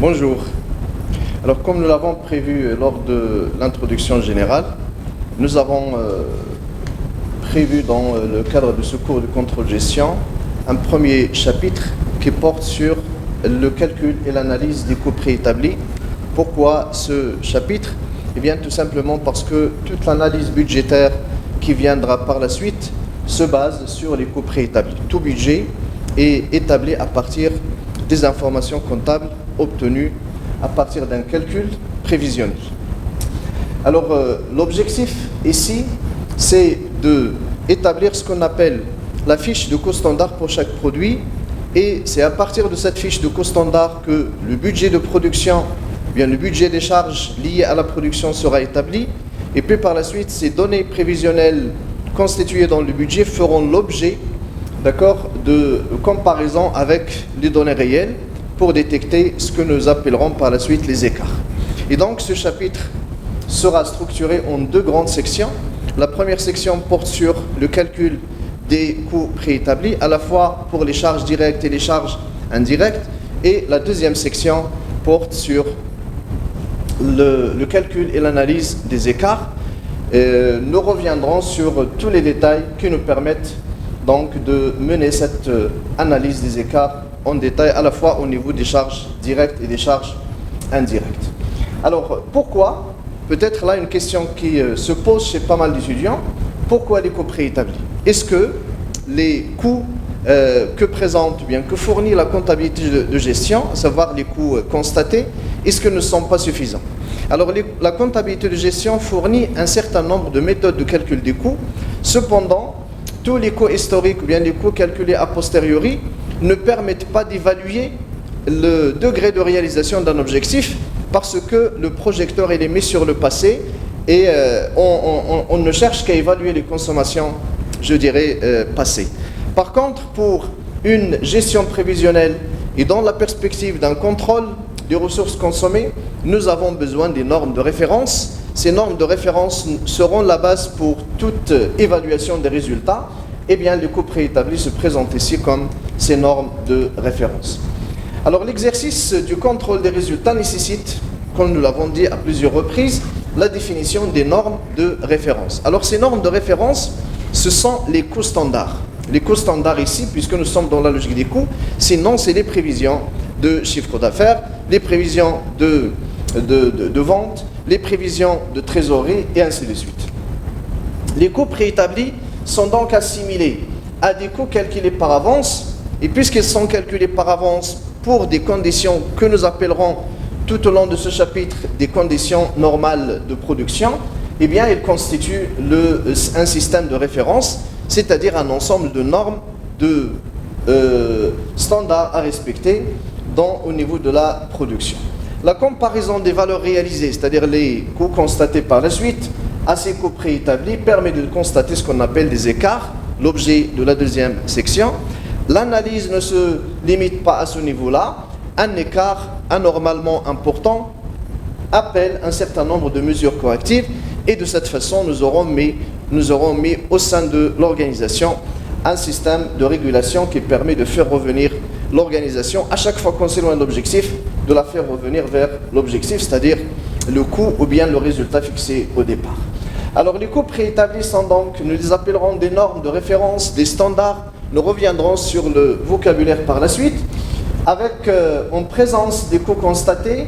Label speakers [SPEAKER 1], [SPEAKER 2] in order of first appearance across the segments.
[SPEAKER 1] Bonjour. Alors, comme nous l'avons prévu lors de l'introduction générale, nous avons prévu dans le cadre de ce cours de contrôle-gestion un premier chapitre qui porte sur le calcul et l'analyse des coûts préétablis. Pourquoi ce chapitre? Eh bien, tout simplement parce que toute l'analyse budgétaire qui viendra par la suite se base sur les coûts préétablis. Tout budget est établi à partir des informations comptables obtenues à partir d'un calcul prévisionnel. Alors, l'objectif ici, c'est d'établir ce qu'on appelle la fiche de coût standard pour chaque produit, et c'est à partir de cette fiche de coût standard que le budget de production, bien le budget des charges liées à la production sera établi, et puis par la suite, ces données prévisionnelles constituées dans le budget feront l'objet, d'accord, de comparaison avec les données réelles pour détecter ce que nous appellerons par la suite les écarts. Et donc ce chapitre sera structuré en deux grandes sections. La première section porte sur le calcul des coûts préétablis, à la fois pour les charges directes et les charges indirectes, et la deuxième section porte sur le calcul et l'analyse des écarts. Nous reviendrons sur tous les détails qui nous permettent donc de mener cette analyse des écarts en détail, à la fois au niveau des charges directes et des charges indirectes. Alors, pourquoi? Peut-être là une question qui se pose chez pas mal d'étudiants. Pourquoi les coûts préétablis? Est-ce que les coûts que présente, bien que fournit la comptabilité de gestion, à savoir les coûts constatés, est-ce que ne sont pas suffisants? Alors, la comptabilité de gestion fournit un certain nombre de méthodes de calcul des coûts. Cependant, tous les coûts historiques ou bien les coûts calculés a posteriori ne permettent pas d'évaluer le degré de réalisation d'un objectif, parce que le projecteur il est mis sur le passé et on ne cherche qu'à évaluer les consommations, je dirais, passées. Par contre, pour une gestion prévisionnelle et dans la perspective d'un contrôle des ressources consommées, nous avons besoin des normes de référence. Ces normes de référence seront la base pour toute évaluation des résultats. Eh bien, les coûts préétablis se présentent ici comme ces normes de référence. Alors, l'exercice du contrôle des résultats nécessite, comme nous l'avons dit à plusieurs reprises, la définition des normes de référence. Alors, ces normes de référence, ce sont les coûts standards. Les coûts standards ici, puisque nous sommes dans la logique des coûts, sinon c'est les prévisions de chiffre d'affaires, les prévisions de vente, les prévisions de trésorerie, et ainsi de suite. Les coûts préétablis sont donc assimilés à des coûts calculés par avance, et puisqu'ils sont calculés par avance pour des conditions que nous appellerons tout au long de ce chapitre des conditions normales de production, eh bien ils constituent un système de référence, c'est-à-dire un ensemble de normes, de standards à respecter au niveau de la production. La comparaison des valeurs réalisées, c'est-à-dire les coûts constatés par la suite, à ces coûts préétablis, permet de constater ce qu'on appelle des écarts, l'objet de la deuxième section. L'analyse ne se limite pas à ce niveau-là. Un écart anormalement important appelle un certain nombre de mesures correctives, et de cette façon, nous aurons mis au sein de l'organisation un système de régulation qui permet de faire revenir l'organisation, à chaque fois qu'on s'éloigne de l'objectif, de la faire revenir vers l'objectif, c'est-à-dire le coût ou bien le résultat fixé au départ. Alors les coûts préétablis sont donc, nous les appellerons des normes de référence, des standards. Nous reviendrons sur le vocabulaire par la suite, avec en présence des coûts constatés,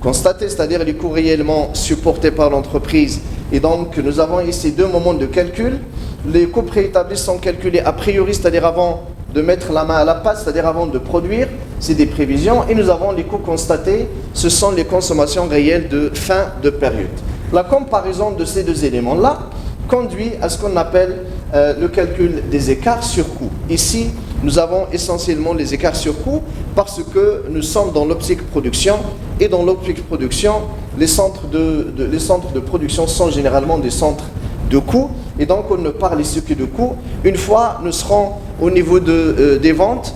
[SPEAKER 1] c'est-à-dire les coûts réellement supportés par l'entreprise. Et donc nous avons ici deux moments de calcul. Les coûts préétablis sont calculés a priori, c'est-à-dire avant de mettre la main à la pâte, c'est-à-dire avant de produire, c'est des prévisions. Et nous avons les coûts constatés, ce sont les consommations réelles de fin de période. La comparaison de ces deux éléments-là conduit à ce qu'on appelle le calcul des écarts sur coût. Ici, nous avons essentiellement les écarts sur coût parce que nous sommes dans l'optique production, et dans l'optique production, les centres de production sont généralement des centres de coûts, et donc on ne parle ici que de coûts. Une fois nous serons au niveau des ventes,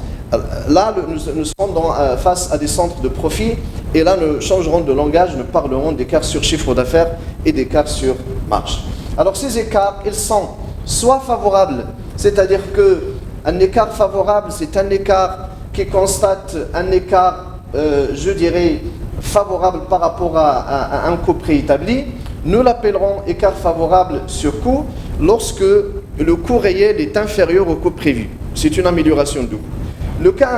[SPEAKER 1] là nous serons face à des centres de profit, et là nous changerons de langage, nous parlerons d'écart sur chiffre d'affaires et d'écart sur marge. Alors ces écarts, ils sont soit favorables, c'est-à-dire qu'un écart favorable, c'est un écart qui constate un écart, je dirais, favorable par rapport à un coût préétabli, nous l'appellerons écart favorable sur coût lorsque le coût réel est inférieur au coût prévu. C'est une amélioration du coût. Le cas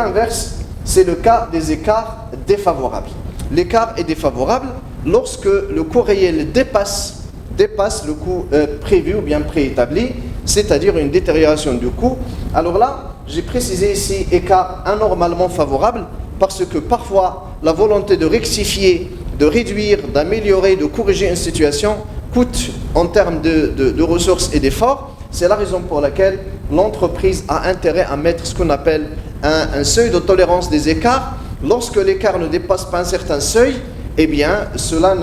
[SPEAKER 1] inverse, c'est le cas des écarts défavorables. L'écart est défavorable lorsque le coût réel dépasse le coût prévu ou bien préétabli, c'est-à-dire une détérioration du coût. Alors là, j'ai précisé ici écart anormalement favorable parce que parfois la volonté de rectifier, de réduire, d'améliorer, de corriger une situation coûte en termes de ressources et d'efforts. C'est la raison pour laquelle l'entreprise a intérêt à mettre ce qu'on appelle un seuil de tolérance des écarts. Lorsque l'écart ne dépasse pas un certain seuil, eh bien, cela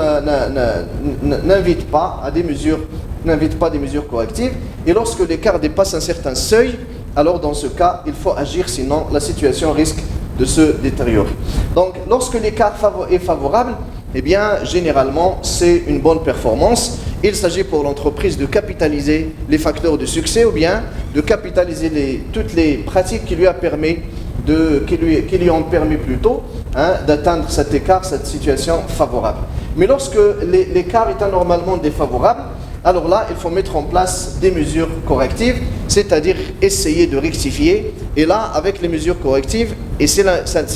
[SPEAKER 1] n'invite pas des mesures correctives. Et lorsque l'écart dépasse un certain seuil, alors dans ce cas, il faut agir, sinon la situation risque de se détériorer. Donc, lorsque l'écart est favorable, eh bien, généralement, c'est une bonne performance. Il s'agit pour l'entreprise de capitaliser les facteurs de succès ou bien de capitaliser toutes les pratiques qui lui ont permis plutôt d'atteindre cet écart, cette situation favorable. Mais lorsque l'écart est anormalement défavorable, alors là, il faut mettre en place des mesures correctives, c'est-à-dire essayer de rectifier. Et là, avec les mesures correctives, et c'est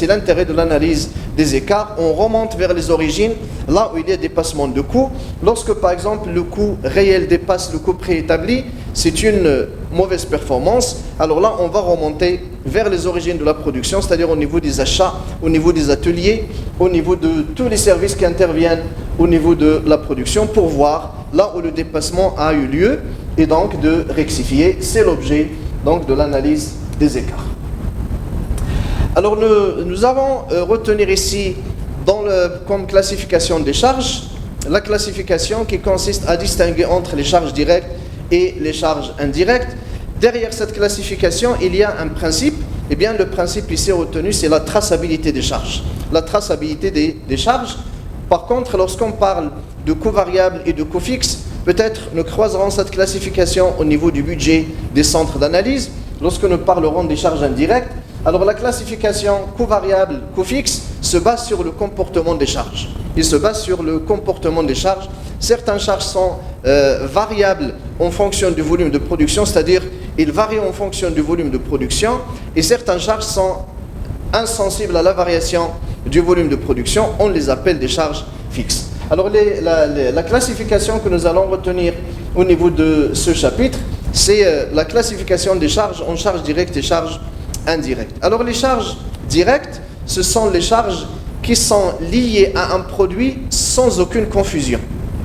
[SPEAKER 1] l'intérêt de l'analyse des écarts, on remonte vers les origines, là où il y a dépassement de coûts. Lorsque, par exemple, le coût réel dépasse le coût préétabli, c'est une mauvaise performance. Alors là, on va remonter vers les origines de la production, c'est-à-dire au niveau des achats, au niveau des ateliers, au niveau de tous les services qui interviennent au niveau de la production pour voir là où le dépassement a eu lieu et donc de rectifier. C'est l'objet donc de l'analyse des écarts. Alors nous avons retenir ici comme classification des charges, la classification qui consiste à distinguer entre les charges directes et les charges indirectes. Derrière cette classification, il y a un principe. Eh bien, le principe ici retenu, c'est la traçabilité des charges. La traçabilité des charges. Par contre, lorsqu'on parle de coûts variables et de coûts fixes, peut-être nous croiserons cette classification au niveau du budget des centres d'analyse. Lorsque nous parlerons des charges indirectes, alors la classification coûts variables, coûts fixes se base sur le comportement des charges. Il se base sur le comportement des charges. Certaines charges sont variables en fonction du volume de production, c'est-à-dire ils varient en fonction du volume de production, et certaines charges sont insensibles à la variation du volume de production. On les appelle des charges fixes. Alors la classification que nous allons retenir au niveau de ce chapitre, c'est la classification des charges en charges directes et charges indirectes. Alors les charges directes, ce sont les charges qui sont liées à un produit sans aucune confusion.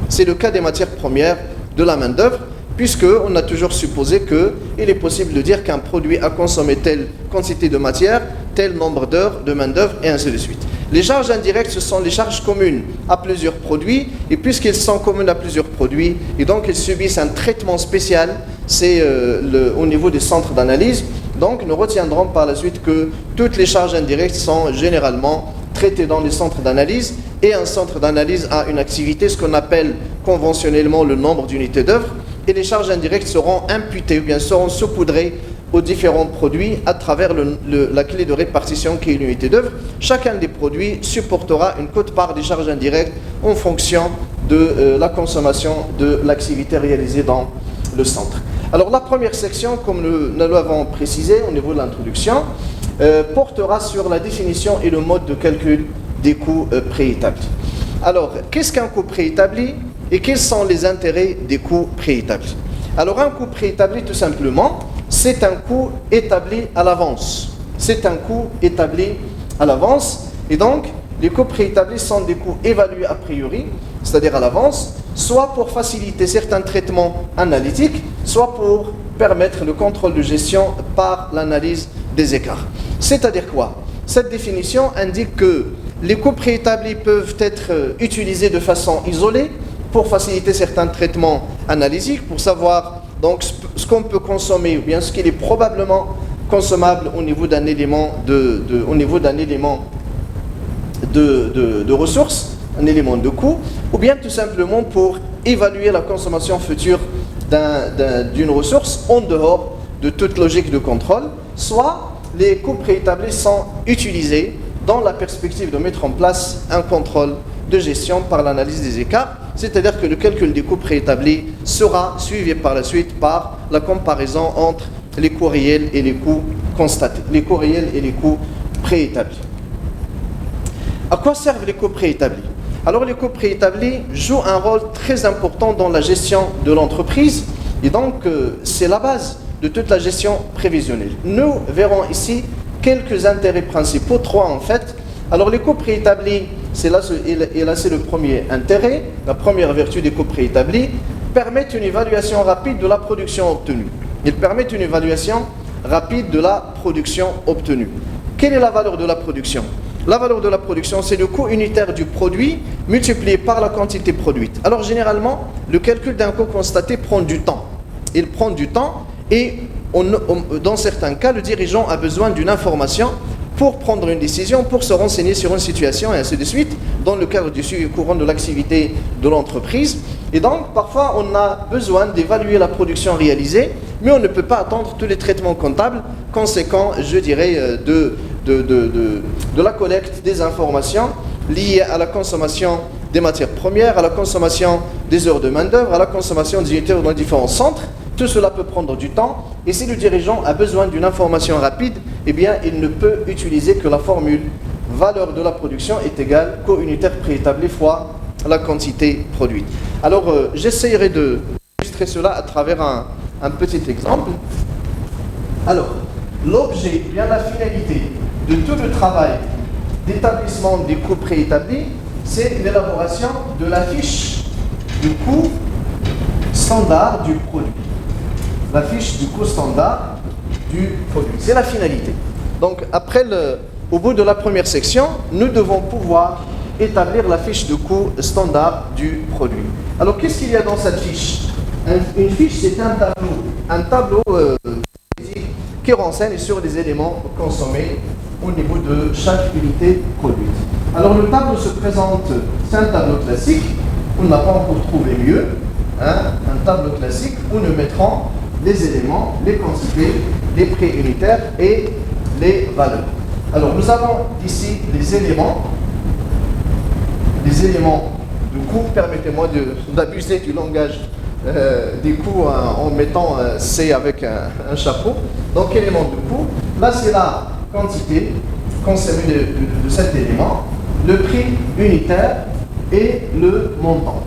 [SPEAKER 1] C'est le cas des matières premières, de la main-d'œuvre, puisqu'on a toujours supposé qu'il est possible de dire qu'un produit a consommé telle quantité de matière, tel nombre d'heures de main-d'œuvre, et ainsi de suite. Les charges indirectes, ce sont les charges communes à plusieurs produits, et puisqu'elles sont communes à plusieurs produits, et donc elles subissent un traitement spécial, c'est au niveau des centres d'analyse. Donc nous retiendrons par la suite que toutes les charges indirectes sont généralement traitées dans les centres d'analyse, et un centre d'analyse a une activité, ce qu'on appelle conventionnellement le nombre d'unités d'œuvre, et les charges indirectes seront imputées ou bien seront saupoudrées aux différents produits à travers la clé de répartition qui est l'unité d'œuvre. Chacun des produits supportera une quote-part des charges indirectes en fonction de la consommation de l'activité réalisée dans le centre. Alors la première section, comme nous l'avons précisé au niveau de l'introduction, portera sur la définition et le mode de calcul des coûts préétablis. Alors, qu'est-ce qu'un coût préétabli et quels sont les intérêts des coûts préétablis? Alors, un coût préétabli, tout simplement, c'est un coût établi à l'avance. C'est un coût établi à l'avance. Et donc, les coûts préétablis sont des coûts évalués a priori, c'est-à-dire à l'avance, soit pour faciliter certains traitements analytiques, soit pour permettre le contrôle de gestion par l'analyse des écarts. C'est-à-dire quoi? Cette définition indique que les coûts préétablis peuvent être utilisés de façon isolée pour faciliter certains traitements analytiques, pour savoir donc ce qu'on peut consommer ou bien ce qui est probablement consommable au niveau d'un élément de ressources, un élément de coût, ou bien tout simplement pour évaluer la consommation future d'une ressource en dehors de toute logique de contrôle. Soit les coûts préétablis sont utilisés dans la perspective de mettre en place un contrôle de gestion par l'analyse des écarts, c'est-à-dire que le calcul des coûts préétablis sera suivi par la suite par la comparaison entre les coûts réels et les coûts constatés, les coûts réels et les coûts préétablis. À quoi servent les coûts préétablis? Alors les coûts préétablis jouent un rôle très important dans la gestion de l'entreprise et donc c'est la base de toute la gestion prévisionnelle. Nous verrons ici quelques intérêts principaux, 3 en fait. Alors les coûts préétablis, c'est le premier intérêt, la première vertu des coûts préétablis, permettent une évaluation rapide de la production obtenue. Ils permettent une évaluation rapide de la production obtenue. Quelle est la valeur de la production? La valeur de la production, c'est le coût unitaire du produit multiplié par la quantité produite. Alors généralement, le calcul d'un coût constaté prend du temps. Il prend du temps et dans certains cas, le dirigeant a besoin d'une information pour prendre une décision, pour se renseigner sur une situation et ainsi de suite, dans le cadre du suivi courant de l'activité de l'entreprise. Et donc, parfois, on a besoin d'évaluer la production réalisée, mais on ne peut pas attendre tous les traitements comptables conséquents, je dirais, de la collecte des informations liées à la consommation des matières premières, à la consommation des heures de main-d'œuvre, à la consommation des unités dans les différents centres. Tout cela peut prendre du temps et si le dirigeant a besoin d'une information rapide, eh bien, il ne peut utiliser que la formule valeur de la production est égale coût unitaire préétabli fois la quantité produite. Alors, j'essaierai d'illustrer cela à travers un petit exemple. Alors, l'objet, bien la finalité de tout le travail d'établissement des coûts préétablis, c'est l'élaboration de la fiche du coût standard du produit. La fiche du coût standard du produit. C'est la finalité. Donc, au bout de la première section, nous devons pouvoir établir la fiche de coût standard du produit. Alors, qu'est-ce qu'il y a dans cette fiche? Une fiche, c'est un tableau qui renseigne sur des éléments consommés au niveau de chaque unité produite. Alors, le tableau se présente, c'est un tableau classique. On n'a pas encore trouvé mieux. Un tableau classique où nous mettrons les éléments, les quantités, les prix unitaires et les valeurs. Alors, nous avons ici les éléments de coût. Permettez-moi d'abuser du langage des coûts en mettant C avec un chapeau. Donc, élément de coût. Là, c'est la quantité consommée de cet élément, le prix unitaire et le montant.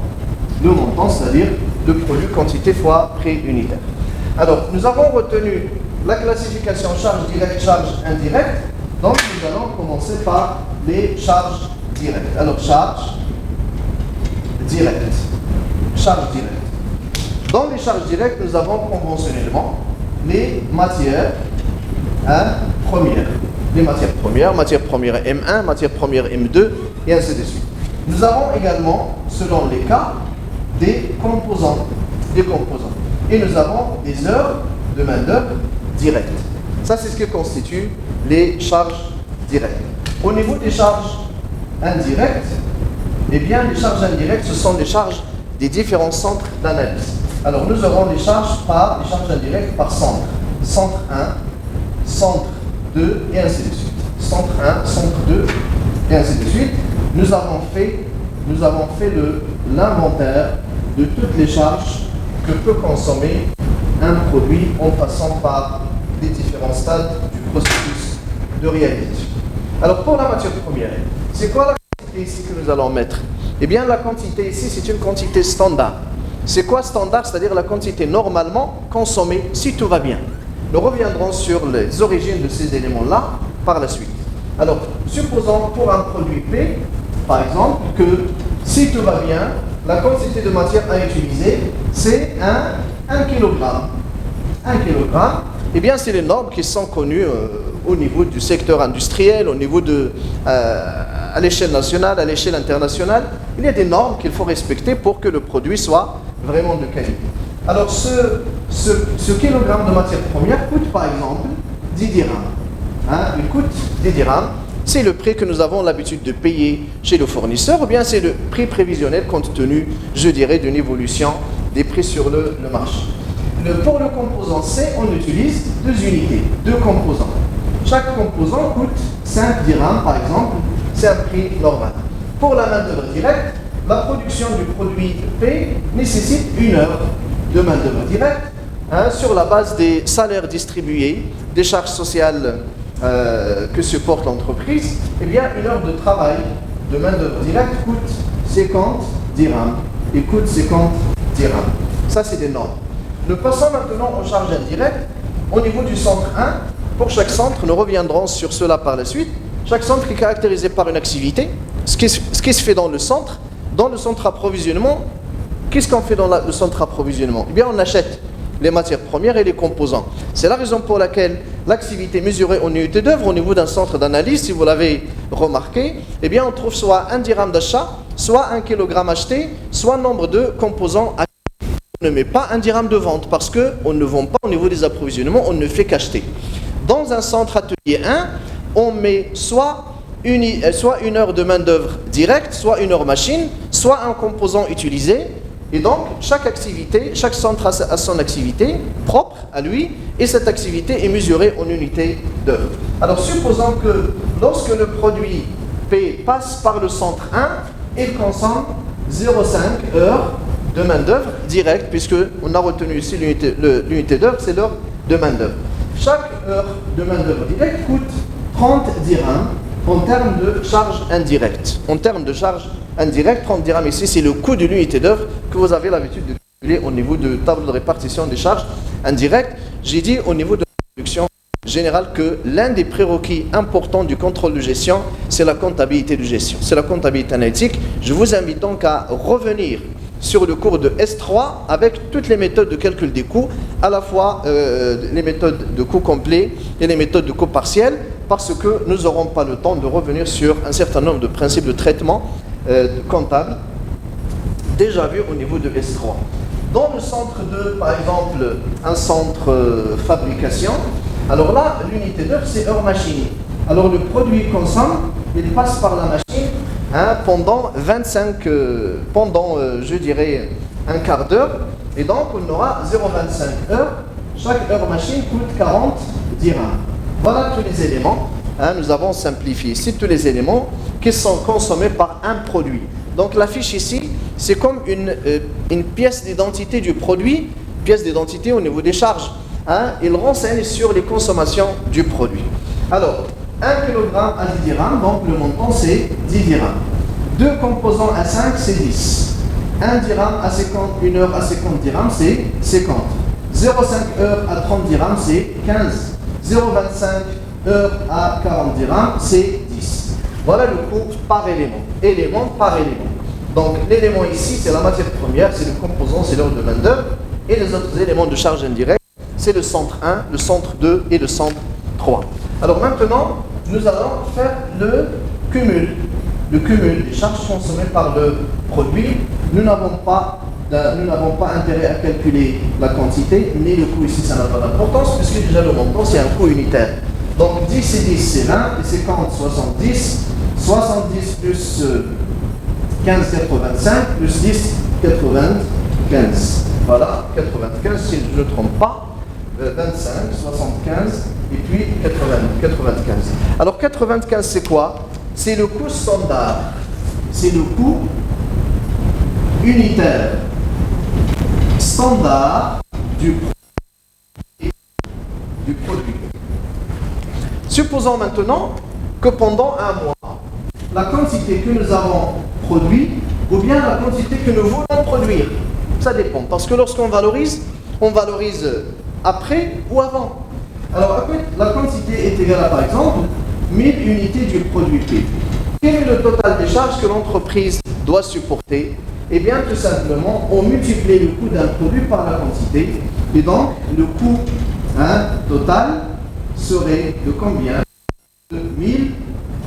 [SPEAKER 1] Le montant, c'est-à-dire le produit quantité fois prix unitaire. Alors, nous avons retenu la classification charge directe, charge indirecte. Donc, nous allons commencer par les charges directes. Alors, charge directe. Charge directe. Dans les charges directes, nous avons conventionnellement les matières premières. Les matières premières M1, matières premières M2, et ainsi de suite. Nous avons également, selon les cas, des composants. Et nous avons des heures de main-d'œuvre directes. Ça, c'est ce qui constitue les charges directes. Au niveau des charges indirectes, eh bien, les charges indirectes, ce sont les charges des différents centres d'analyse. Alors, nous aurons les charges indirectes par centre. Centre 1, centre 2, et ainsi de suite. Centre 1, centre 2, et ainsi de suite. Nous avons fait l'inventaire de toutes les charges que peut consommer un produit en passant par les différents stades du processus de réalisation. Alors, pour la matière première, c'est quoi la quantité ici que nous allons mettre? Eh bien, la quantité ici, c'est une quantité standard. C'est quoi standard? C'est-à-dire la quantité normalement consommée si tout va bien. Nous reviendrons sur les origines de ces éléments-là par la suite. Alors, supposons pour un produit P, par exemple, que si tout va bien, la quantité de matière à utiliser, c'est 1 kg. 1 kg, eh bien, c'est les normes qui sont connues au niveau du secteur industriel, au niveau à l'échelle nationale, à l'échelle internationale. Il y a des normes qu'il faut respecter pour que le produit soit vraiment de qualité. Alors, ce kilogramme de matière première coûte, par exemple, 10 dirhams. Il coûte 10 dirhams. C'est le prix que nous avons l'habitude de payer chez le fournisseur, ou bien c'est le prix prévisionnel compte tenu, je dirais, d'une évolution des prix sur le marché. Pour le composant C, on utilise 2 unités, 2 composants. chaque composant coûte 5 dirhams par exemple, c'est un prix normal. Pour la main-d'œuvre directe, la production du produit P nécessite 1 heure de main-d'œuvre directe sur la base des salaires distribués, des charges sociales que supporte l'entreprise. Eh bien, 1 heure de travail de main-d'œuvre directe coûte 50 dirhams. Il coûte 50 dirhams. Ça, c'est des normes. Nous passons maintenant aux charges indirectes. Au niveau du centre 1, pour chaque centre, nous reviendrons sur cela par la suite. Chaque centre est caractérisé par une activité. Ce qui se fait dans le centre approvisionnement, qu'est-ce qu'on fait dans le centre approvisionnement? Eh bien, on achète les matières premières et les composants. C'est la raison pour laquelle l'activité mesurée en unité d'œuvre au niveau d'un centre d'analyse, si vous l'avez remarqué, eh bien, on trouve soit 1 dirham d'achat, soit 1 kilogramme acheté, soit nombre de composants achetés. On ne met pas 1 dirham de vente parce qu'on ne vend pas au niveau des approvisionnements, on ne fait qu'acheter. Dans un centre atelier 1, on met soit 1 heure de main-d'œuvre directe, soit 1 heure machine, soit un composant utilisé. Et donc, chaque centre a son activité propre à lui, et cette activité est mesurée en unité d'œuvre. Alors, supposons que lorsque le produit P passe par le centre 1, il consomme 0,5 heures de main-d'œuvre directe, puisqu'on a retenu ici l'unité d'œuvre, c'est l'heure de main-d'œuvre. Chaque heure de main-d'œuvre directe coûte 30 dirhams en termes de charge indirecte. En termes de charge indirecte, 30 dirhams ici, c'est le coût de l'unité d'œuvre que vous avez l'habitude de calculer au niveau de tableau de répartition des charges indirectes. J'ai dit au niveau de la production générale que l'un des prérequis importants du contrôle de gestion, c'est la comptabilité de gestion, c'est la comptabilité analytique. Je vous invite donc à revenir sur le cours de S3 avec toutes les méthodes de calcul des coûts, à la fois les méthodes de coûts complets et les méthodes de coûts partiels, parce que nous n'aurons pas le temps de revenir sur un certain nombre de principes de traitement comptable déjà vus au niveau de S3. Dans le centre 2, par exemple, un centre fabrication, alors là, l'unité d'œuvre, c'est heure machine. Alors le produit consomme, il passe par la machine pendant je dirais, un quart d'heure, et donc on aura 0,25 heures. Chaque heure machine coûte 40 dirhams. Voilà tous les éléments. Nous avons simplifié ici tous les éléments qui sont consommés par un produit. Donc la fiche ici, c'est comme une pièce d'identité du produit, pièce d'identité au niveau des charges. Il renseigne sur les consommations du produit. Alors, 1 kg à 10 dirhams, donc le montant c'est 10 dirhams. 2 composants à 5, c'est 10. 1 dirham à 50, 1 heure à 50 dirhams, c'est 50. 0,5 heures à 30 dirhams, c'est 15. 0,25 heures à 40 dirhams, c'est 10. Voilà le coût par élément. Élément par élément. Donc l'élément ici, c'est la matière première, c'est le composant, c'est l'heure de main-d'œuvre. Et les autres éléments de charge indirecte, c'est le centre 1, le centre 2 et le centre 3. Alors maintenant, nous allons faire le cumul des charges consommées par le produit. Nous n'avons pas intérêt à calculer la quantité, mais le coût ici, ça n'a pas d'importance, puisque déjà le montant, c'est un coût unitaire. Donc 10 et 10, c'est 20, et 50, 70. 70 plus 15, 85, plus 10, 95. Voilà, 95, si je ne me trompe pas. 25, 75, et puis 95. Alors 95, c'est quoi? C'est le coût standard. C'est le coût unitaire standard du produit. Supposons maintenant que pendant un mois, la quantité que nous avons produite ou bien la quantité que nous voulons produire, ça dépend. Parce que lorsqu'on valorise, on valorise après ou avant. Alors après, la quantité est égale à, par exemple, 1000 unités du produit P. Quel est le total des charges que l'entreprise doit supporter? Eh bien, tout simplement, on multiplie le coût d'un produit par la quantité. Et donc, le coût total serait de combien? De 1000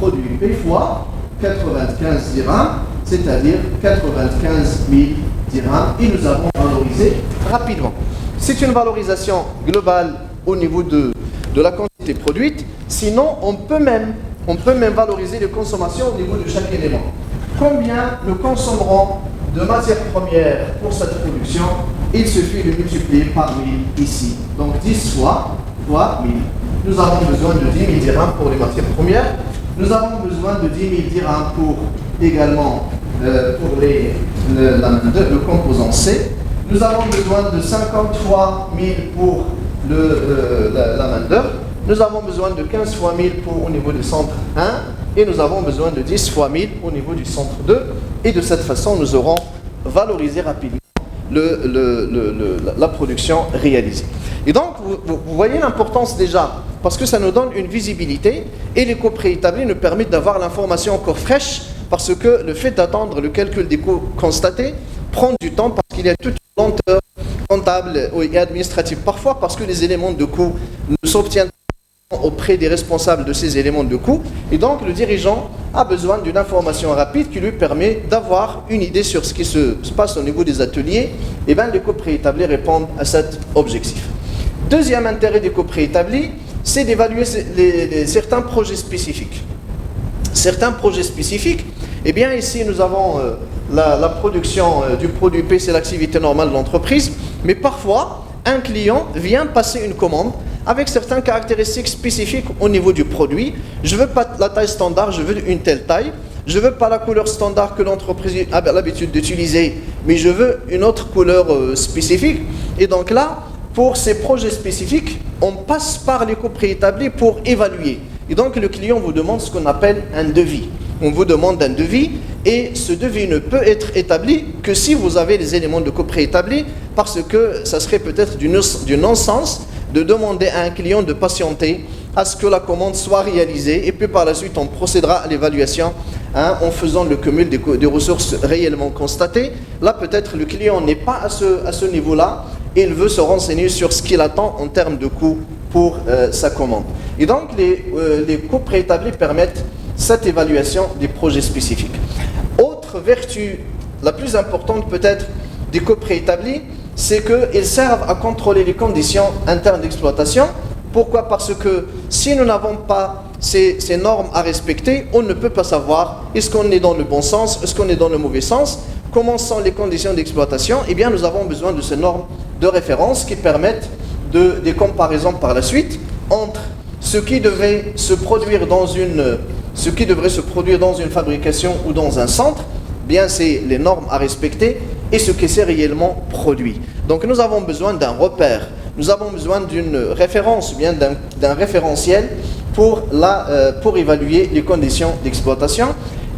[SPEAKER 1] produits P fois 95 dirhams, c'est-à-dire 95 000 dirhams. Et nous avons valorisé rapidement. C'est une valorisation globale au niveau de la quantité produite. Sinon, on peut même valoriser les consommations au niveau de chaque élément. Combien nous consommerons de matières premières pour cette production? Il suffit de multiplier par 1000 ici. Donc 10 fois 1000. nous avons besoin de 10 000 dirhams pour les matières premières. Nous avons besoin de 10 000 dirhams pour également pour le composant C. Nous avons besoin de 53 000 pour la main-d'œuvre. Nous avons besoin de 15 fois 1000 au niveau du centre 1 et nous avons besoin de 10 fois 1000 au niveau du centre 2. Et de cette façon, nous aurons valorisé rapidement la production réalisée. Et donc, vous voyez l'importance déjà, parce que ça nous donne une visibilité et les coûts préétablis nous permettent d'avoir l'information encore fraîche, parce que le fait d'attendre le calcul des coûts constatés prend du temps, parce qu'il y a toute une lenteur comptable et administrative parfois, parce que les éléments de coût ne s'obtiennent pas auprès des responsables de ces éléments de coût. Et donc, le dirigeant a besoin d'une information rapide qui lui permet d'avoir une idée sur ce qui se passe au niveau des ateliers. Et bien, les coûts préétablis répondent à cet objectif. Deuxième intérêt des coûts préétablis, c'est d'évaluer certains projets spécifiques. Certains projets spécifiques, eh bien ici nous avons la production du produit P, c'est l'activité normale de l'entreprise, mais parfois un client vient passer une commande avec certaines caractéristiques spécifiques au niveau du produit. Je ne veux pas la taille standard, je veux une telle taille. Je ne veux pas la couleur standard que l'entreprise a l'habitude d'utiliser, mais je veux une autre couleur spécifique. Et donc là, pour ces projets spécifiques, on passe par les coûts préétablis pour évaluer. Et donc le client vous demande ce qu'on appelle un devis. On vous demande un devis et ce devis ne peut être établi que si vous avez les éléments de coût préétablis, parce que ça serait peut-être du non-sens de demander à un client de patienter à ce que la commande soit réalisée et puis par la suite on procédera à l'évaluation en faisant le cumul des ressources réellement constatées. Là peut-être le client n'est pas à ce niveau-là et il veut se renseigner sur ce qu'il attend en termes de coûts pour sa commande. Et donc les coûts préétablis permettent cette évaluation des projets spécifiques. Autre vertu, la plus importante peut-être des coûts préétablis, c'est qu'ils servent à contrôler les conditions internes d'exploitation. Pourquoi ? Parce que si nous n'avons pas ces normes à respecter, on ne peut pas savoir est-ce qu'on est dans le bon sens, est-ce qu'on est dans le mauvais sens, comment sont les conditions d'exploitation. Eh bien, nous avons besoin de ces normes de référence qui permettent des comparaisons par la suite entre ce qui devrait se produire dans une fabrication ou dans un centre. Bien, c'est les normes à respecter et ce qui s'est réellement produit. Donc nous avons besoin d'un repère, nous avons besoin d'une référence, bien d'un référentiel pour évaluer les conditions d'exploitation.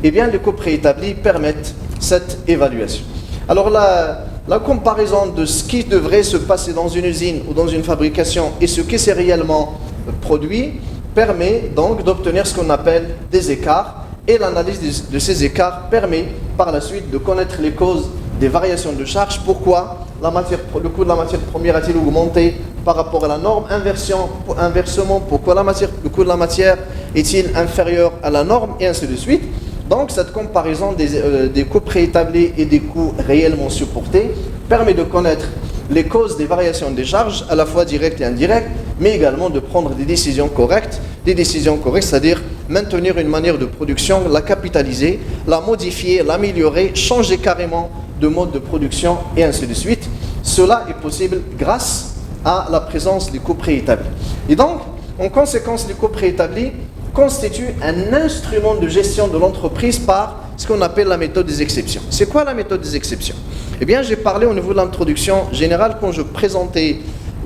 [SPEAKER 1] Et bien les coûts préétablis permettent cette évaluation. Alors la comparaison de ce qui devrait se passer dans une usine ou dans une fabrication et ce qui s'est réellement produit permet donc d'obtenir ce qu'on appelle des écarts. Et l'analyse de ces écarts permet par la suite de connaître les causes des variations de charge. Pourquoi le coût de la matière première a-t-il augmenté par rapport à la norme? Inversement, pourquoi le coût de la matière est-il inférieur à la norme? Et ainsi de suite. Donc cette comparaison des coûts préétablis et des coûts réellement supportés permet de connaître les causes des variations des charges, à la fois directes et indirectes, mais également de prendre des décisions correctes, c'est-à-dire maintenir une manière de production, la capitaliser, la modifier, l'améliorer, changer carrément de mode de production et ainsi de suite. Cela est possible grâce à la présence des coûts préétablis. Et donc, en conséquence, les coûts préétablis constituent un instrument de gestion de l'entreprise par ce qu'on appelle la méthode des exceptions. C'est quoi la méthode des exceptions? Eh bien, j'ai parlé au niveau de l'introduction générale quand je présentais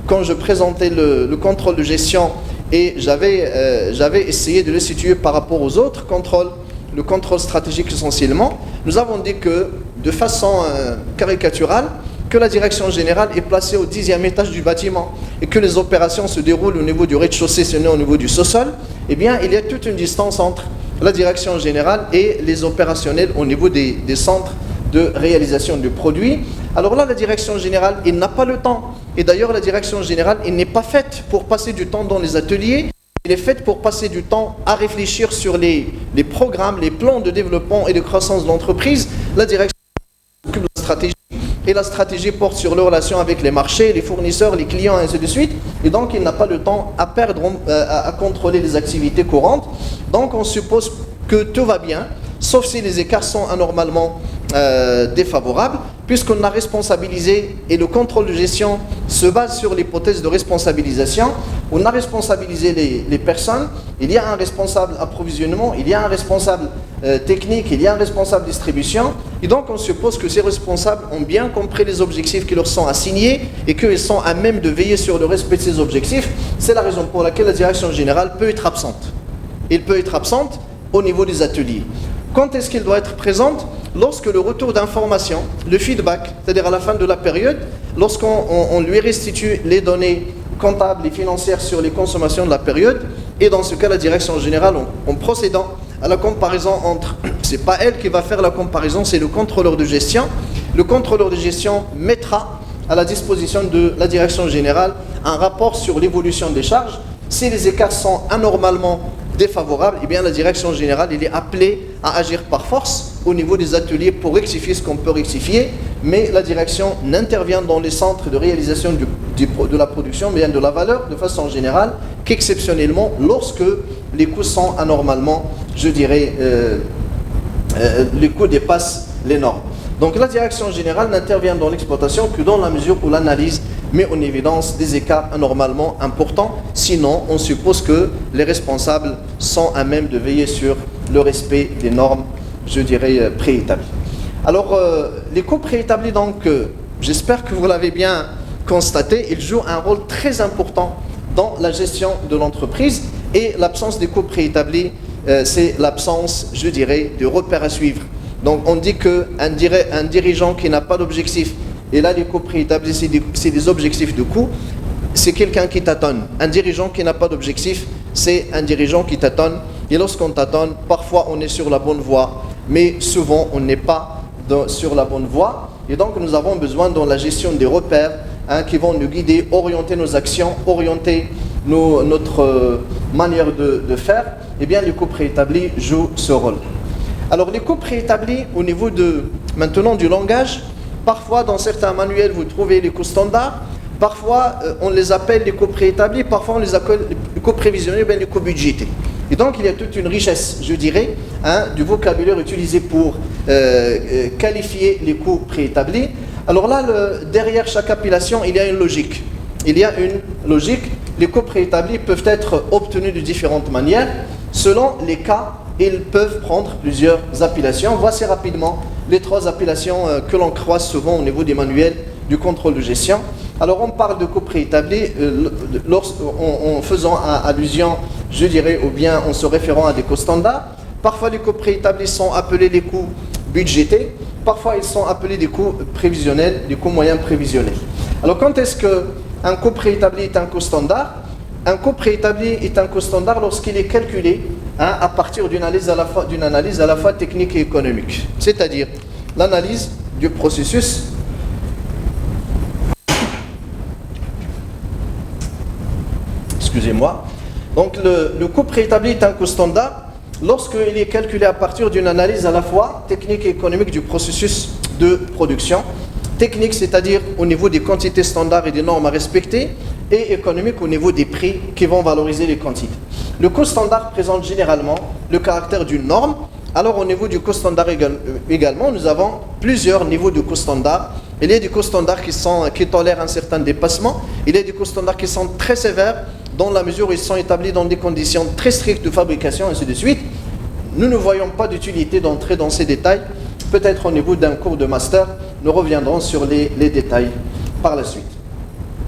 [SPEAKER 1] le contrôle de gestion et j'avais essayé de le situer par rapport aux autres contrôles, le contrôle stratégique essentiellement. Nous avons dit que, de façon caricaturale, que la direction générale est placée au 10e étage du bâtiment et que les opérations se déroulent au niveau du rez-de-chaussée, ce n'est au niveau du sous-sol, eh bien, il y a toute une distance entre la direction générale et les opérationnels au niveau des centres de réalisation du produit. Alors là, la direction générale, elle n'a pas le temps. Et d'ailleurs, la direction générale, elle n'est pas faite pour passer du temps dans les ateliers. Elle est faite pour passer du temps à réfléchir sur les programmes, les plans de développement et de croissance de l'entreprise. La direction s'occupe de la stratégie. Et la stratégie porte sur les relations avec les marchés, les fournisseurs, les clients, et ainsi de suite. Et donc, il n'a pas le temps à perdre, à contrôler les activités courantes. Donc, on suppose que tout va bien, sauf si les écarts sont anormalement défavorables, puisqu'on a responsabilisé, et le contrôle de gestion se base sur l'hypothèse de responsabilisation. On a responsabilisé les personnes, il y a un responsable approvisionnement, il y a un responsable technique, il y a un responsable distribution, et donc on suppose que ces responsables ont bien compris les objectifs qui leur sont assignés et qu'ils sont à même de veiller sur le respect de ces objectifs. C'est la raison pour laquelle la direction générale peut être absente. Il peut être absente au niveau des ateliers. Quand est-ce qu'il doit être présente? Lorsque le retour d'information, le feedback, c'est-à-dire à la fin de la période, lorsqu'on lui restitue les données comptables et financières sur les consommations de la période, et dans ce cas, la direction générale, en procédant à la comparaison entre, c'est pas elle qui va faire la comparaison, c'est le contrôleur de gestion. Le contrôleur de gestion mettra à la disposition de la direction générale un rapport sur l'évolution des charges. Si les écarts sont anormalement défavorables, eh bien la direction générale elle est appelée à agir par force au niveau des ateliers pour rectifier ce qu'on peut rectifier, mais la direction n'intervient dans les centres de réalisation de la production, bien de la valeur de façon générale, qu'exceptionnellement lorsque les coûts sont anormalement, je dirais, les coûts dépassent les normes. Donc la direction générale n'intervient dans l'exploitation que dans la mesure où l'analyse met en évidence des écarts anormalement importants. Sinon, on suppose que les responsables sont à même de veiller sur le respect des normes, je dirais, préétablies. Alors, les coûts préétablis, donc, j'espère que vous l'avez bien constaté, ils jouent un rôle très important dans la gestion de l'entreprise. Et l'absence des coûts préétablis, c'est l'absence, je dirais, de repères à suivre. Donc, on dit qu'un dirigeant qui n'a pas d'objectif, et là, les coûts préétablis, c'est des objectifs de coûts, c'est quelqu'un qui tâtonne. Un dirigeant qui n'a pas d'objectif, c'est un dirigeant qui tâtonne. Et lorsqu'on tâtonne, parfois on est sur la bonne voie, mais souvent on n'est pas sur la bonne voie. Et donc nous avons besoin dans la gestion des repères qui vont nous guider, orienter nos actions, orienter notre manière de faire. Eh bien, les coûts préétablis jouent ce rôle. Alors les coûts préétablis au niveau maintenant du langage, parfois dans certains manuels vous trouvez les coûts standards, parfois on les appelle les coûts préétablis, parfois on les appelle les coûts prévisionnels, bien les coûts budgétés. Et donc il y a toute une richesse, je dirais, du vocabulaire utilisé pour qualifier les coûts préétablis. Alors là, derrière chaque appellation, il y a une logique. Il y a une logique. Les coûts préétablis peuvent être obtenus de différentes manières. Selon les cas, ils peuvent prendre plusieurs appellations. Voici rapidement les trois appellations que l'on croise souvent au niveau des manuels du contrôle de gestion. Alors on parle de coûts préétablis en faisant allusion, je dirais, ou bien en se référant à des coûts standards. Parfois les coûts préétablis sont appelés des coûts budgétés. Parfois ils sont appelés des coûts prévisionnels, des coûts moyens prévisionnels. Alors quand est-ce qu'un coût préétabli est un coût standard? Un coût préétabli est un coût standard lorsqu'il est calculé à partir d'une analyse à la fois technique et économique. C'est-à-dire l'analyse du processus excusez-moi. Donc le coût préétabli est un coût standard lorsqu'il est calculé à partir d'une analyse à la fois technique et économique du processus de production. Technique, c'est-à-dire au niveau des quantités standards et des normes à respecter, et économique au niveau des prix qui vont valoriser les quantités. Le coût standard présente généralement le caractère d'une norme. Alors au niveau du coût standard également, nous avons plusieurs niveaux de coût standard. Il y a des coûts standards qui tolèrent un certain dépassement. Il y a des coûts standards qui sont très sévères dans la mesure où ils sont établis dans des conditions très strictes de fabrication, ainsi de suite. Nous ne voyons pas d'utilité d'entrer dans ces détails. Peut-être au niveau d'un cours de master, nous reviendrons sur les détails par la suite.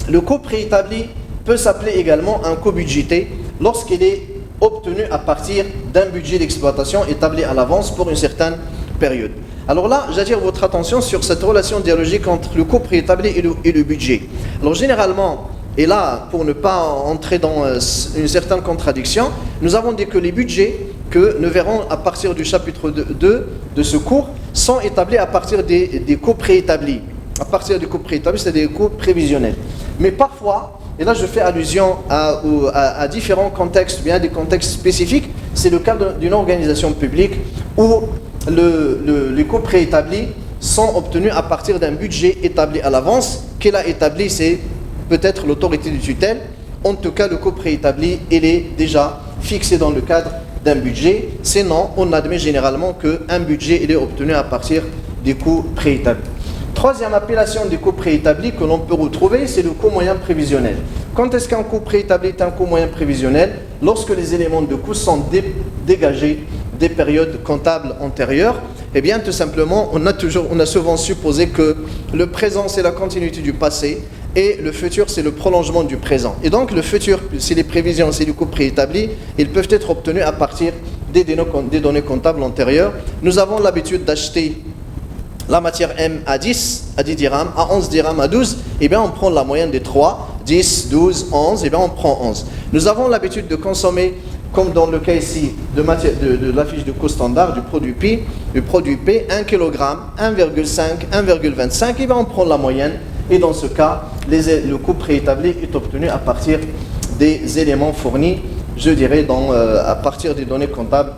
[SPEAKER 1] Le coût préétabli peut s'appeler également un coût budgété lorsqu'il est obtenu à partir d'un budget d'exploitation établi à l'avance pour une certaine période. Alors là, j'attire votre attention sur cette relation dialogique entre le coût préétabli et le budget. Alors généralement, et là, pour ne pas entrer dans une certaine contradiction, nous avons dit que les budgets que nous verrons à partir du chapitre 2 de ce cours sont établis à partir des coûts préétablis. À partir des coûts préétablis, c'est des coûts prévisionnels. Mais parfois, et là je fais allusion à différents contextes, bien des contextes spécifiques, c'est le cas d'une organisation publique où les coûts préétablis sont obtenus à partir d'un budget établi à l'avance. Qu'elle a établi, c'est peut-être l'autorité de tutelle. En tout cas, le coût préétabli, il est déjà fixé dans le cadre d'un budget. Sinon, on admet généralement qu'un budget il est obtenu à partir des coûts préétablis. Troisième appellation des coûts préétablis que l'on peut retrouver, c'est le coût moyen prévisionnel. Quand est-ce qu'un coût préétabli est un coût moyen prévisionnel? Lorsque les éléments de coût sont dégagés des périodes comptables antérieures. Eh bien, tout simplement, on a souvent supposé que le présent, c'est la continuité du passé, et le futur, c'est le prolongement du présent. Et donc, le futur, c'est les prévisions, c'est du coût préétabli, ils peuvent être obtenus à partir des données comptables antérieures. Nous avons l'habitude d'acheter la matière M à 10 dirhams, à 11 dirhams, à 12, eh bien on prend la moyenne des 3, 10, 12, 11, eh bien on prend 11. Nous avons l'habitude de consommer, comme dans le cas ici de la fiche de coût standard du produit P, 1 kg, 1,5, 1,25, eh bien on prend la moyenne, et dans ce cas, le coût préétabli est obtenu à partir des éléments fournis, je dirais, à partir des données comptables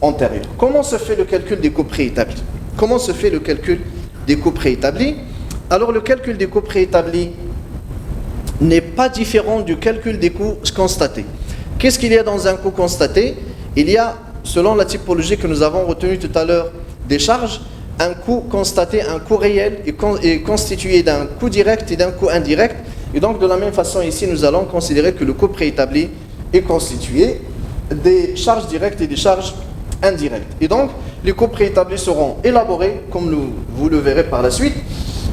[SPEAKER 1] antérieures. Comment se fait le calcul des coûts préétablis? Comment se fait le calcul des coûts préétablis? Alors le calcul des coûts préétablis n'est pas différent du calcul des coûts constatés. Qu'est-ce qu'il y a dans un coût constaté? Il y a, selon la typologie que nous avons retenue tout à l'heure des charges, un coût constaté, un coût réel est constitué d'un coût direct et d'un coût indirect. Et donc de la même façon ici, nous allons considérer que le coût préétabli est constitué des charges directes et des charges indirectes. Et donc, les coûts préétablis seront élaborés, comme vous le verrez par la suite,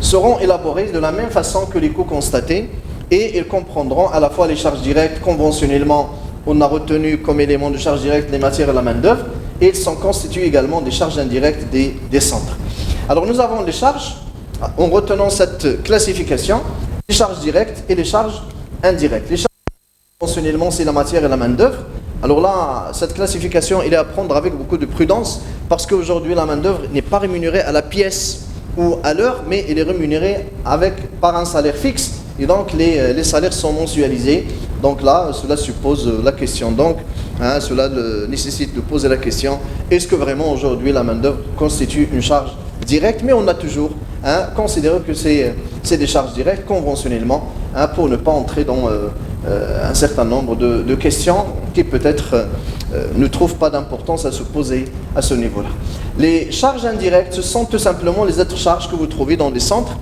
[SPEAKER 1] seront élaborés de la même façon que les coûts constatés, et ils comprendront à la fois les charges directes. Conventionnellement, on a retenu comme élément de charge directe les matières et la main-d'œuvre, et ils sont constitués également des charges indirectes des centres. Alors nous avons les charges, en retenant cette classification, les charges directes et les charges indirectes. Les charges conventionnellement, c'est la matière et la main-d'œuvre. Alors là, cette classification, il est à prendre avec beaucoup de prudence, parce qu'aujourd'hui, la main-d'œuvre n'est pas rémunérée à la pièce ou à l'heure, mais elle est rémunérée par un salaire fixe, et donc les salaires sont mensualisés. Donc là, cela suppose la question. Donc, cela nécessite de poser la question, est-ce que vraiment aujourd'hui la main-d'œuvre constitue une charge directe? Mais on a toujours considéré que c'est des charges directes conventionnellement, pour ne pas entrer dans un certain nombre de questions qui peut-être ne trouvent pas d'importance à se poser à ce niveau-là. Les charges indirectes, ce sont tout simplement les autres charges que vous trouvez dans les centres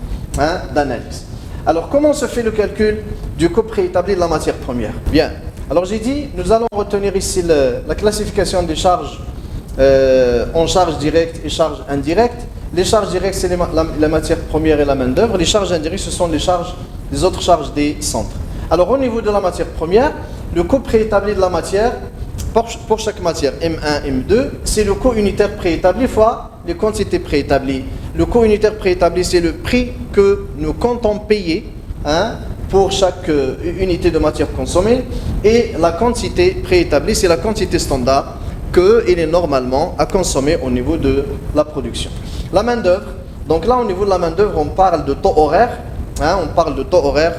[SPEAKER 1] d'analyse. Alors, comment se fait le calcul du coût préétabli de la matière première? Bien, alors j'ai dit, nous allons retenir ici la classification des charges en charges directes et charges indirectes. Les charges directes, c'est la matière première et la main-d'œuvre. Les charges indirectes, ce sont les autres charges des centres. Alors, au niveau de la matière première, le coût préétabli de la matière, pour chaque matière, M1, M2, c'est le coût unitaire préétabli fois les quantités préétablies. Le coût unitaire préétabli, c'est le prix que nous comptons payer pour chaque unité de matière consommée. Et la quantité préétablie, c'est la quantité standard qu'il est normalement à consommer au niveau de la production. La main-d'œuvre, donc là, au niveau de la main-d'œuvre, on parle de taux horaire. On parle de taux horaire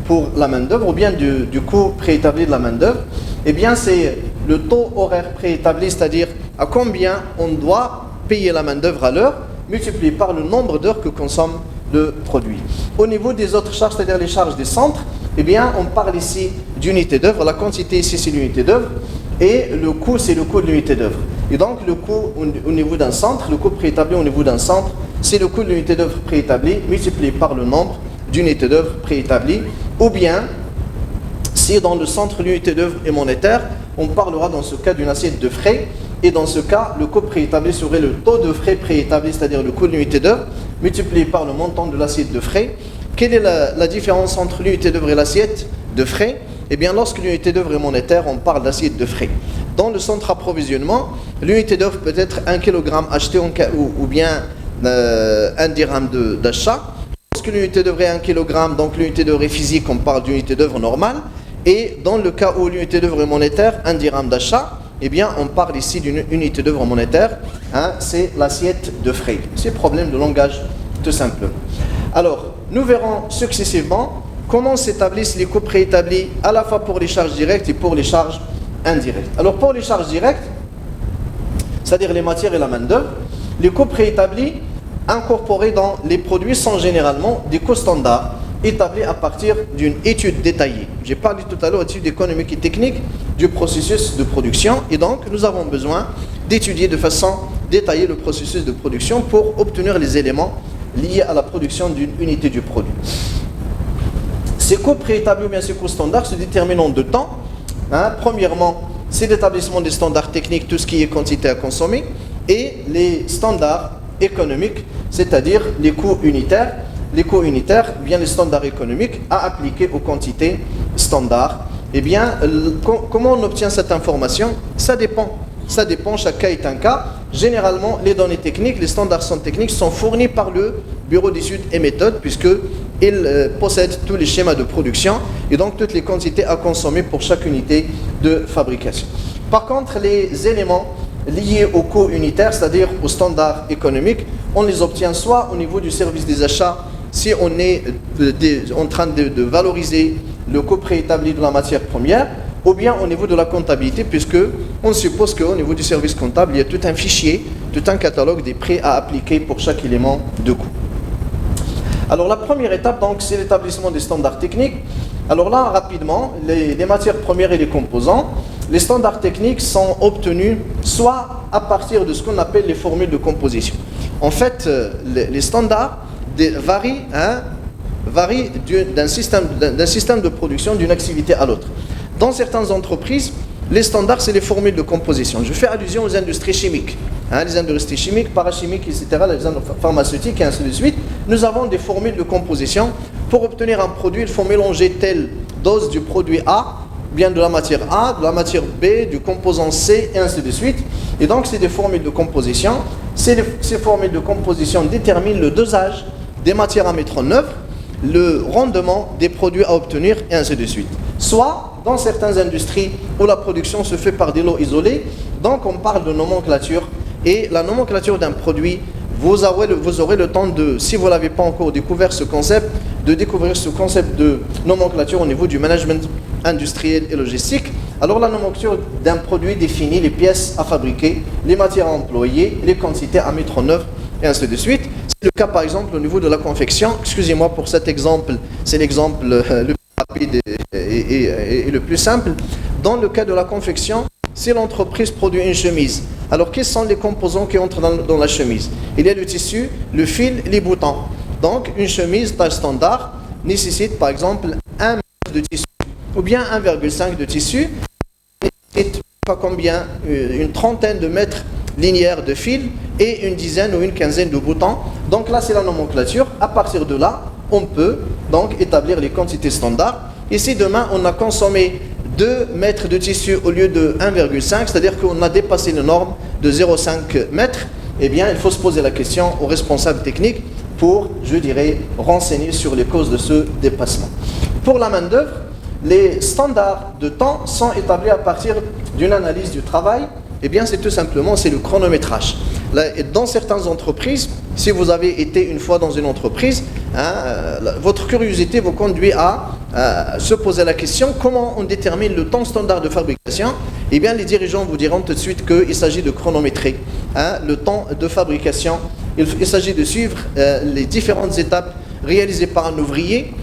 [SPEAKER 1] pour la main-d'œuvre, ou bien du coût préétabli de la main-d'œuvre. Eh bien, c'est le taux horaire préétabli, c'est-à-dire à combien on doit payer la main-d'œuvre à l'heure, multiplié par le nombre d'heures que consomme le produit. Au niveau des autres charges, c'est-à-dire les charges des centres, eh bien, on parle ici d'unité d'œuvre. La quantité ici, c'est l'unité d'œuvre, et le coût, c'est le coût de l'unité d'œuvre. Et donc, le coût au niveau d'un centre, le coût préétabli au niveau d'un centre, c'est le coût de l'unité d'œuvre préétablie multiplié par le nombre d'unités d'œuvre préétablies. Ou bien, si dans le centre l'unité d'œuvre est monétaire, on parlera dans ce cas d'une assiette de frais, et dans ce cas, le coût préétabli serait le taux de frais préétabli, c'est-à-dire le coût de l'unité d'œuvre, multiplié par le montant de l'assiette de frais. Quelle est la différence entre l'unité d'œuvre et l'assiette de frais? Eh bien, lorsque l'unité d'œuvre est monétaire, on parle d'assiette de frais. Dans le centre approvisionnement, l'unité d'œuvre peut être 1 kg acheté ou bien 1 dirham d'achat. Lorsque l'unité d'œuvre est 1 kg, donc l'unité d'œuvre est physique, on parle d'unité d'œuvre normale. Et dans le cas où l'unité d'œuvre est monétaire, 1 dirham d'achat, eh bien, on parle ici d'une unité d'œuvre monétaire, c'est l'assiette de frais. C'est problème de langage, tout simplement. Alors, nous verrons successivement comment s'établissent les coûts préétablis à la fois pour les charges directes et pour les charges indirectes. Alors, pour les charges directes, c'est-à-dire les matières et la main-d'œuvre, les coûts préétablis incorporés dans les produits sont généralement des coûts standards établis à partir d'une étude détaillée. J'ai parlé tout à l'heure d'études économiques et techniques du processus de production, et donc nous avons besoin d'étudier de façon détaillée le processus de production pour obtenir les éléments liés à la production d'une unité du produit. Ces coûts préétablis ou bien ces coûts standards se déterminent en deux temps. Premièrement, c'est l'établissement des standards techniques, tout ce qui est quantité à consommer, et les standards économiques, c'est-à-dire les coûts unitaires. Les coûts unitaires, bien les standards économiques à appliquer aux quantités standards. Eh bien, comment on obtient cette information? Ça dépend, chaque cas est un cas. Généralement, les données techniques, les standards techniques sont fournis par le bureau d'études et méthodes, puisqu'ils possèdent tous les schémas de production et donc toutes les quantités à consommer pour chaque unité de fabrication. Par contre, les éléments liés aux coûts unitaires, c'est-à-dire aux standards économiques, on les obtient soit au niveau du service des achats, si on est en train de valoriser le coût préétabli de la matière première, ou bien au niveau de la comptabilité, puisque on suppose qu'au niveau du service comptable, il y a tout un fichier, tout un catalogue des prix à appliquer pour chaque élément de coût. Alors la première étape, donc, c'est l'établissement des standards techniques. Alors là, rapidement, les matières premières et les composants, les standards techniques sont obtenus soit à partir de ce qu'on appelle les formules de composition. En fait, les standards varient d'un système de production, d'une activité à l'autre. Dans certaines entreprises, les standards, c'est les formules de composition. Je fais allusion aux industries chimiques. Les industries chimiques, parachimiques, etc., les industries pharmaceutiques et ainsi de suite. Nous avons des formules de composition. Pour obtenir un produit, il faut mélanger telle dose du produit A, bien de la matière A, de la matière B, du composant C, et ainsi de suite. Et donc, c'est des formules de composition. Ces formules de composition déterminent le dosage des matières à mettre en œuvre, le rendement des produits à obtenir, et ainsi de suite. Soit, dans certaines industries où la production se fait par des lots isolés, donc on parle de nomenclature, et la nomenclature d'un produit, vous aurez le temps de, si vous n'avez pas encore découvert ce concept, de découvrir ce concept de nomenclature au niveau du management industriel et logistique. Alors la nomenclature d'un produit définit les pièces à fabriquer, les matières à employer, les quantités à mettre en œuvre, et ainsi de suite. C'est le cas par exemple au niveau de la confection. Excusez-moi pour cet exemple, c'est l'exemple le plus rapide et le plus simple. Dans le cas de la confection, si l'entreprise produit une chemise, alors quels sont les composants qui entrent dans la chemise? Il y a le tissu, le fil, les boutons. Donc une chemise taille standard nécessite par exemple 1 mètre de tissu ou bien 1,5 de tissu, nécessite pas combien, une trentaine de mètres linéaires de fil et une dizaine ou une quinzaine de boutons. Donc là c'est la nomenclature. À partir de là, on peut donc établir les quantités standards. Et si demain on a consommé 2 mètres de tissu au lieu de 1,5, c'est-à-dire qu'on a dépassé la norme de 0,5 mètres, eh bien il faut se poser la question aux responsables techniques pour, je dirais, renseigner sur les causes de ce dépassement. Pour la main-d'œuvre, les standards de temps sont établis à partir d'une analyse du travail. Eh bien, c'est tout simplement, c'est le chronométrage. Là, dans certaines entreprises, si vous avez été une fois dans une entreprise, votre curiosité vous conduit à se poser la question comment on détermine le temps standard de fabrication. Eh bien, les dirigeants vous diront tout de suite qu'il s'agit de chronométrer le temps de fabrication. Il s'agit de suivre les différentes étapes réalisées par un ouvrier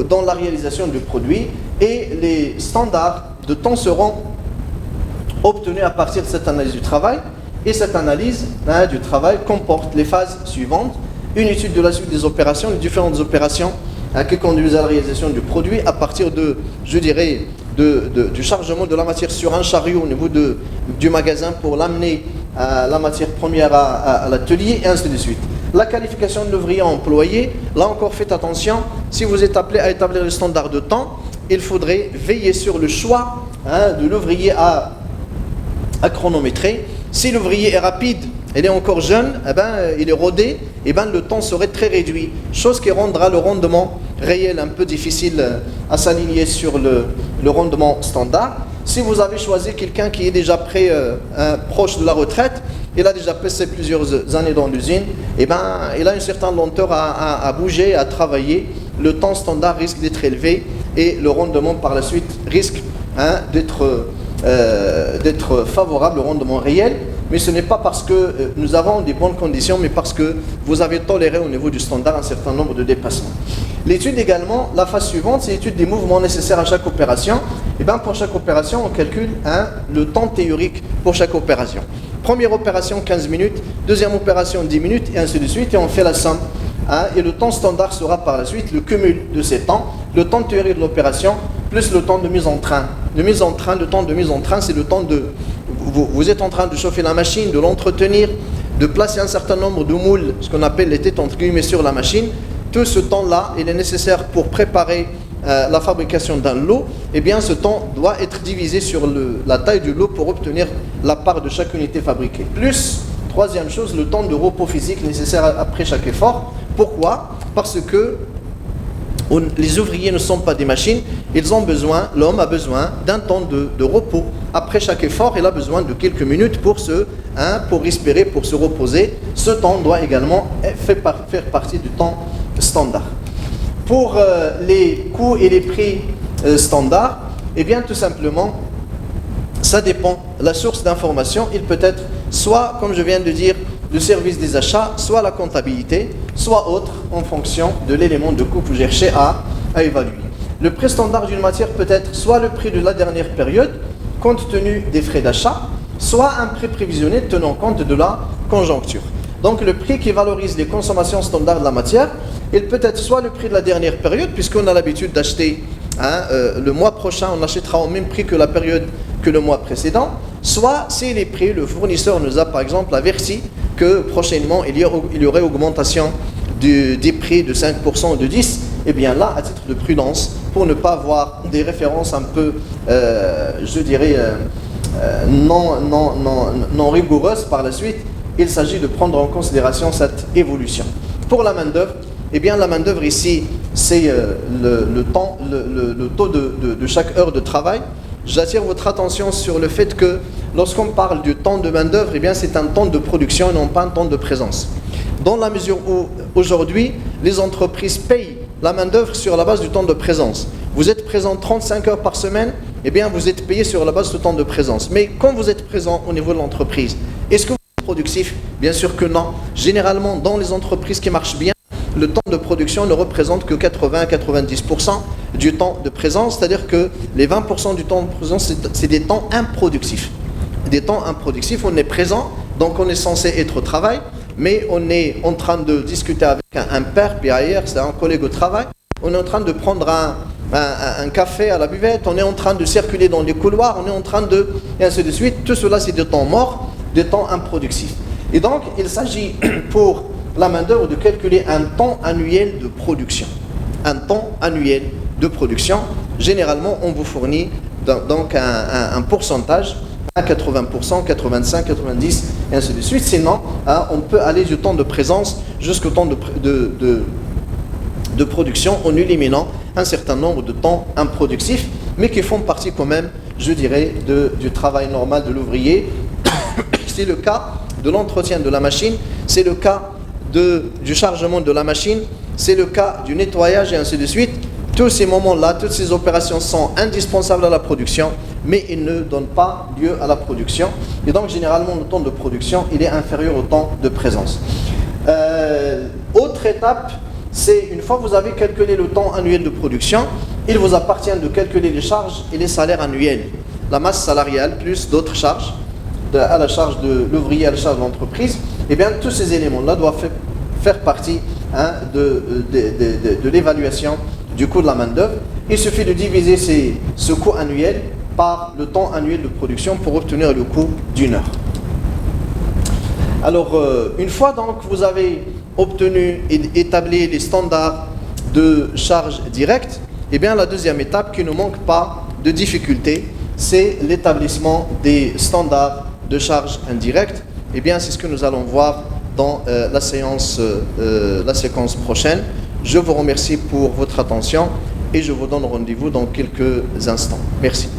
[SPEAKER 1] dans la réalisation du produit, et les standards de temps seront obtenus à partir de cette analyse du travail. Et cette analyse du travail comporte les phases suivantes: une étude de la suite des opérations, les différentes opérations qui conduisent à la réalisation du produit à partir de, je dirais, du chargement de la matière sur un chariot au niveau du magasin pour l'amener la matière première à l'atelier, et ainsi de suite. La qualification de l'ouvrier employé, là encore faites attention, si vous êtes appelé à établir le standard de temps, il faudrait veiller sur le choix de l'ouvrier à chronométrer. Si l'ouvrier est rapide, il est encore jeune, il est rodé, le temps serait très réduit, chose qui rendra le rendement réel un peu difficile à s'aligner sur le rendement standard. Si vous avez choisi quelqu'un qui est déjà proche de la retraite, il a déjà passé plusieurs années dans l'usine, il a une certaine lenteur à bouger, à travailler, le temps standard risque d'être élevé et le rendement par la suite risque d'être favorable au rendement réel. Mais ce n'est pas parce que nous avons des bonnes conditions, mais parce que vous avez toléré au niveau du standard un certain nombre de dépassements. L'étude également, la phase suivante, c'est l'étude des mouvements nécessaires à chaque opération. Pour chaque opération, on calcule le temps théorique pour chaque opération. Première opération 15 minutes, deuxième opération 10 minutes, et ainsi de suite, et on fait la somme. Hein, et le temps standard sera par la suite le cumul de ces temps, le temps de théorie de l'opération, plus le temps de mise en train. Le temps de mise en train, c'est le temps de... Vous êtes en train de chauffer la machine, de l'entretenir, de placer un certain nombre de moules, ce qu'on appelle les têtes entre guillemets sur la machine. Tout ce temps-là, il est nécessaire pour préparer la fabrication d'un lot. Eh bien, ce temps doit être divisé sur la taille du lot pour obtenir la part de chaque unité fabriquée. Plus, troisième chose, le temps de repos physique nécessaire après chaque effort. Pourquoi? Parce que les ouvriers ne sont pas des machines, l'homme a besoin d'un temps de repos. Après chaque effort, il a besoin de quelques minutes pour respirer, pour se reposer. Ce temps doit également faire partie du temps standard. Pour les coûts et les prix standards, eh bien tout simplement, ça dépend. La source d'information, il peut être soit, comme je viens de dire, le service des achats, soit la comptabilité, soit autre, en fonction de l'élément de coût que vous cherchez à évaluer. Le prix standard d'une matière peut être soit le prix de la dernière période, compte tenu des frais d'achat, soit un prix prévisionnel tenant compte de la conjoncture. Donc le prix qui valorise les consommations standards de la matière, il peut être soit le prix de la dernière période, puisqu'on a l'habitude d'acheter le mois prochain, on achètera au même prix que la période que le mois précédent, soit c'est les prix, le fournisseur nous a par exemple averti que prochainement il y aurait augmentation des prix de 5% ou de 10%, et bien là, à titre de prudence, pour ne pas avoir des références un peu, je dirais, non rigoureuses par la suite, il s'agit de prendre en considération cette évolution. Pour la main-d'œuvre, eh bien la main-d'œuvre ici, c'est le taux de chaque heure de travail. J'attire votre attention sur le fait que lorsqu'on parle du temps de main-d'œuvre, eh bien c'est un temps de production et non pas un temps de présence. Dans la mesure où aujourd'hui, les entreprises payent la main-d'œuvre sur la base du temps de présence. Vous êtes présent 35 heures par semaine, eh bien vous êtes payé sur la base de ce temps de présence. Mais quand vous êtes présent au niveau de l'entreprise, est-ce que vous êtes productif? Bien sûr que non. Généralement, dans les entreprises qui marchent bien, le temps de production ne représente que 80-90% du temps de présence, c'est-à-dire que les 20% du temps de présence, c'est des temps improductifs. Des temps improductifs, on est présent, donc on est censé être au travail, mais on est en train de discuter avec un père, puis ailleurs, c'est un collègue au travail, on est en train de prendre un café à la buvette, on est en train de circuler dans les couloirs, on est en train de... et ainsi de suite. Tout cela, c'est des temps morts, des temps improductifs. Et donc, il s'agit pour la main-d'œuvre de calculer un temps annuel de production. Un temps annuel de production. Généralement, on vous fournit donc un pourcentage à 80%, 85, 90, et ainsi de suite. Sinon, on peut aller du temps de présence jusqu'au temps de production en éliminant un certain nombre de temps improductifs, mais qui font partie quand même, je dirais, du travail normal de l'ouvrier. C'est le cas de l'entretien de la machine, c'est le cas du chargement de la machine, c'est le cas du nettoyage et ainsi de suite. Tous ces moments-là, toutes ces opérations sont indispensables à la production, mais ils ne donnent pas lieu à la production. Et donc, généralement, le temps de production, il est inférieur au temps de présence. Autre étape, c'est une fois que vous avez calculé le temps annuel de production, il vous appartient de calculer les charges et les salaires annuels. La masse salariale plus d'autres charges, à la charge de l'ouvrier, à la charge de l'entreprise. Eh bien, tous ces éléments-là doivent faire partie de l'évaluation du coût de la main-d'œuvre. Il suffit de diviser ce coût annuel par le temps annuel de production pour obtenir le coût d'une heure. Alors, une fois donc vous avez obtenu et établi les standards de charge directe, eh bien la deuxième étape qui ne manque pas de difficulté, c'est l'établissement des standards de charge indirecte. Eh bien, c'est ce que nous allons voir dans la séquence prochaine. Je vous remercie pour votre attention et je vous donne rendez-vous dans quelques instants. Merci.